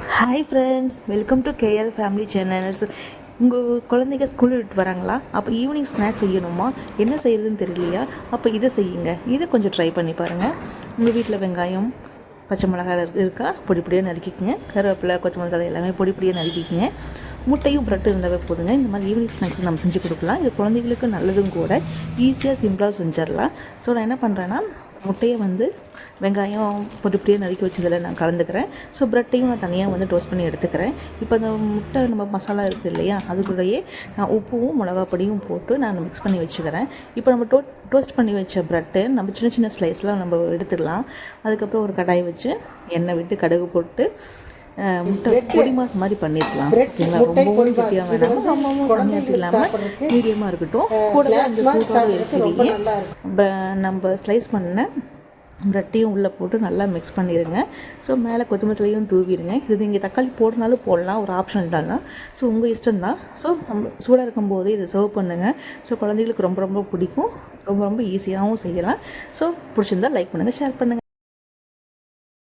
Hi friends, welcome to KR family channels. உங்கள் குழந்தைங்க school விட்டு வராங்களா? அப்போ ஈவினிங் ஸ்நாக்ஸ் செய்யணுமா? என்ன செய்கிறதுன்னு தெரியலையா? அப்போ இதை செய்யுங்க. இதை கொஞ்சம் ட்ரை பண்ணி பாருங்கள். உங்கள் வீட்டில் வெங்காயம், பச்சை மிளகாய் இருக்கா? பொடி பொடியாக நறுக்கிக்கங்க. கருவேப்பிலை, கொத்தமல்லி தழை எல்லாமே பொடி பொடியாக நறுக்கிக்கங்க. முட்டையும் ப்ரெட்டு இருந்தாவே போதுங்க. இந்த மாதிரி ஈவினிங் ஸ்நாக்ஸ் நம்ம செஞ்சு கொடுக்கலாம். இது குழந்தைங்களுக்கு நல்லதும் கூட. ஈஸியாக சிம்பிளாக செஞ்சிடலாம். ஸோ நான் என்ன பண்ணுறேன்னா, முட்டையை வெங்காயம் பொடி பொடியாக நறுக்கி வச்சதில் நான் கலந்துக்கிறேன். ஸோ ப்ரெட்டையும் நான் தனியாக டோஸ்ட் பண்ணி எடுத்துக்கிறேன். இப்போ அந்த முட்டை நம்ம மசாலா இருக்குது இல்லையா, அதுக்குள்ளேயே நான் உப்பும் மிளகா பொடியும் போட்டு நான் மிக்ஸ் பண்ணி வச்சுக்கிறேன். இப்போ நம்ம டோஸ்ட் பண்ணி வச்ச ப்ரெட்டு நம்ம சின்ன சின்ன ஸ்லைஸ்லாம் நம்ம எடுத்துக்கலாம். அதுக்கப்புறம் ஒரு கடாய் வச்சு எண்ணெய் விட்டு கடுகு போட்டு முட்டை பொடி மாஸ் மாதிரி பண்ணிடலாம். ஓகேங்களா? ரொம்பவும் கெட்டியாக வேணாம், ரொம்பவும் கம்மியாக இல்லாமல் மீடியமாக இருக்கட்டும். கூடவே அந்த சூட்டோடு இருக்கிறீங்க நம்ம ஸ்லைஸ் பண்ண ப்ரெட்டையும் உள்ளே போட்டு நல்லா மிக்ஸ் பண்ணிடுங்க. ஸோ மேலே கொத்தமல்லியும் தூவிடுங்க. இது நீங்கள் தக்காளி போடுறனாலும் போடலாம், ஒரு ஆப்ஷன் தான். ஸோ உங்கள் இஷ்டம்தான். ஸோ நம்ம சூடாக இருக்கும்போது இதை சர்வ் பண்ணுங்கள். ஸோ குழந்தைகளுக்கு ரொம்ப ரொம்ப பிடிக்கும். ரொம்ப ரொம்ப ஈஸியாகவும் செய்யலாம். ஸோ பிடிச்சிருந்தால் லைக் பண்ணுங்கள், ஷேர் பண்ணுங்கள்.